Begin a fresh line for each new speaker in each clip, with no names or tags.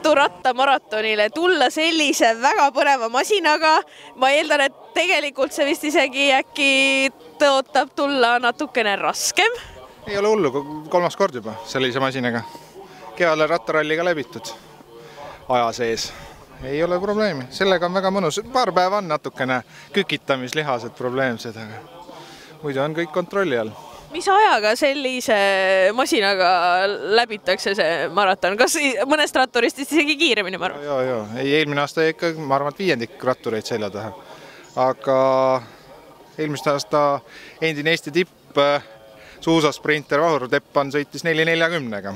Tartu rattamaratonile tulla sellise väga põneva masinaga. Ma eeldan, et tegelikult see vist isegi äkki tõotab tulla natukene raskem.
Ei ole hullu, 3. kord juba sellise masinaga. Kevadel rattaralliga läbitud aja sees. Ei ole probleemi, sellega on väga mõnus. Paar päeva on natukene kükitamislihased probleemsed, aga muidu on kõik kontrolli all.
Mis ajaga sellise masinaga läbitakse see maraton? Kas mõnest ratturist isegi kiiremini, ma arvan?
Joo. Ei, eelmine aasta ikka, ma arvan, et 5 rattureid selja taha. Aga eelmist aasta endine Eesti tipp suusasprinter Vahur Teppan sõitis 4.40-ga.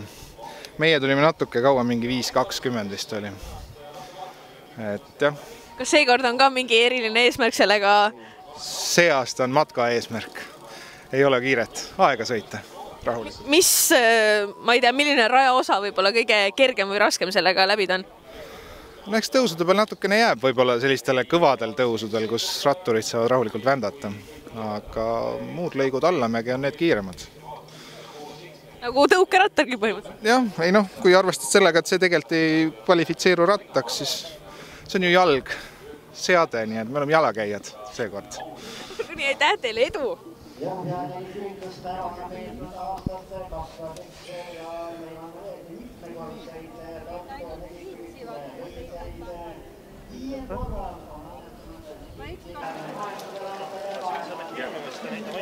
Meie tulime natuke kaua, mingi 5.20 vist oli. Et jah.
Kas seekord on ka mingi eriline eesmärk sellega?
See aasta on matka eesmärk. Ei ole kiiret aega sõita rahulikult.
Mis, ma ei tea, milline rajaosa võib-olla kõige kergem või raskem sellega läbida on?
No eks tõusude peal natukene jääb võib-olla sellistele kõvadel tõusudel, kus ratturid saavad rahulikult vändata. Aga muud lõigud allamägi on need kiiremad.
Nagu tõukerattargi põhimõtteliselt?
Jah, ei noh, kui arvestad sellega, et see tegelikult ei kvalifitseeru rattaks, siis see on ju jalg, seade, nii et me oleme jalakäijad seekord.
Nii, aitäh teile, edu!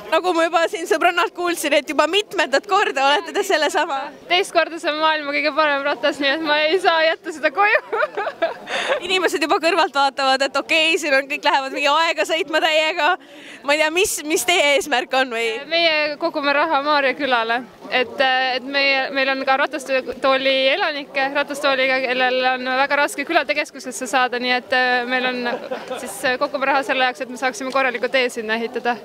Nagu ma juba siin sõbrannalt kuulsin, et juba mitmendat korda olete te selle sama.
Teist korda see on maailma kõige parem ratas, nii et ma ei saa jätta seda koju.
Inimesed juba kõrvalt vaatavad, et okei, siin on kõik lähevad mingi aega sõitma täiega. Ma ei tea, mis teie eesmärk on või?
Meie kogume raha Maarja külale, et meil on ka ratastooli elanikke ratastooliga, kellel on väga raske külade keskusesse saada, nii et meil on siis kogume raha selle jaoks, et me saaksime korraliku tee sinna ehitada.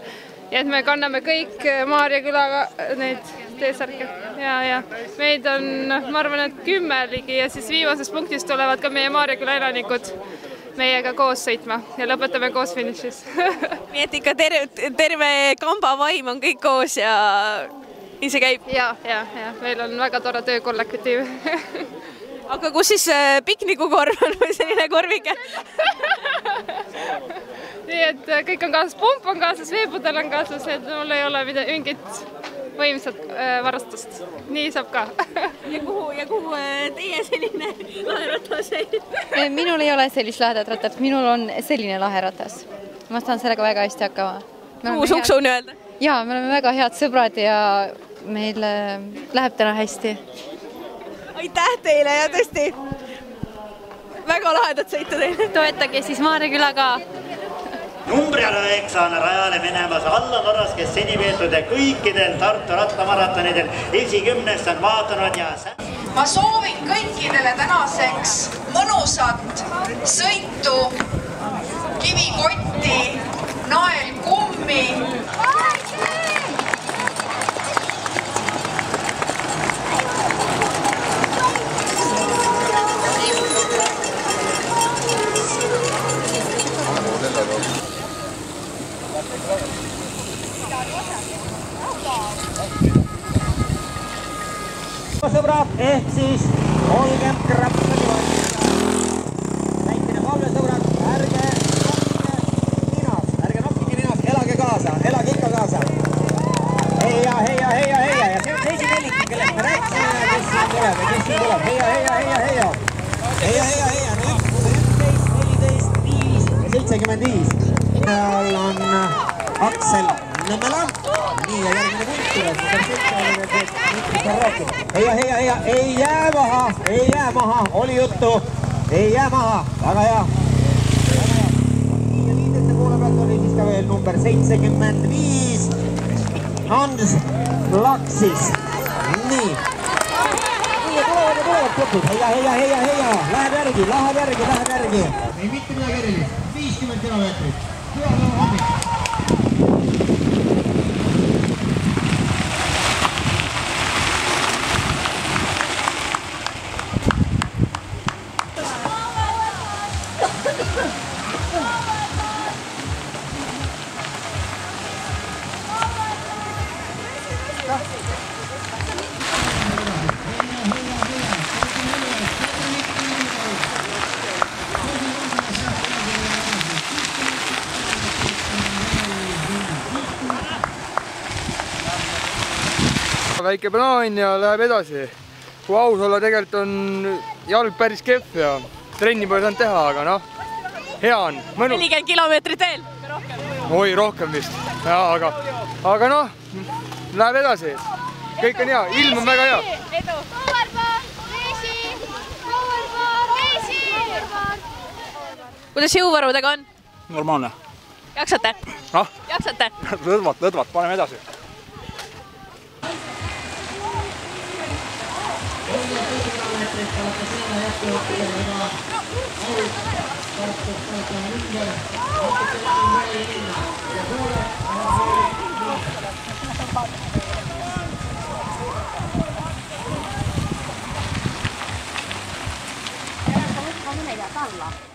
Ja et me kanname kõik Maarja külaga neid teesärke. Ja meid on, ma arvan, et 10 ligi ja siis viimasest punktist tulevad ka meie Maarja küla elanikud meiega koos sõitma ja lõpetame koos finišis.
Nii et ikka terve kamba vaim on kõik koos ja ise käib?
Ja, meil on väga tore töökollektiiv.
Aga kus siis piknikukorv on või selline korvike?
Nii et kõik on kaasas, pump on kaasas, veepudel on kaasas, et mul ei ole mingit võimsat varastust. Nii saab ka.
Ja kuhu teie selline laheratas?
Minul ei ole sellist lahedat ratat, minul on selline laheratas. Ma saan sellega väga hästi hakkama.
Kuhu suksu öelda?
Jaa, me oleme väga head sõbrad ja meil läheb täna hästi.
Aitäh teile ja tõesti väga lahedat sõita teile.
Toetage siis Maarja küla ka.
Numbriala 9 rajale menemas Allan Oras, kes seni veetud ja kõikidel Tartu rattamaratonidel esikümnest on vaatanud ja...
Ma soovin kõikidele tänaseks mõnusat sõitu, kivikotti, naelkummi.
Sõbrad, ehk siis olgem krappani valmis. Väikene palve, sõbrad, ärge noppige ninas, elage kaasa, elage ikka kaasa. Heia. Ja see on teisi nelikki, kellest me rääksime, kes siin tuleb ja kes siin tuleb. Heia. Heia. 11, 14, 5 ja 75. Seal on Aksel Nõmmela. Nii ja järgmine punkt tuleb. Heia, ei jää maha, oli juttu, ei jää maha, väga hea. Ja liidete poole pealt oli siis ka veel number 75, Hans Laksis. Nii. Ja tulevad plokid, heia, läheb järgi. Ei mitte midagi erilist, 50 kilomeetrit, hea hommik.
väike plaan ja läheb edasi. Kui aus olla, tegelikult on jalg päris kehv ja trenni pole saanud teha, aga noh, hea on.
40 kilomeetrit veel?
Oi, rohkem vist. Ja, aga noh, läheb edasi. Kõik on hea, ilm on väga hea.
Edu! Kuidas jõuvarudega on?
Normaalne.
Jaksate? Jaksate?
Lõdvat, paneme edasi.
Kamu neljä tallaa.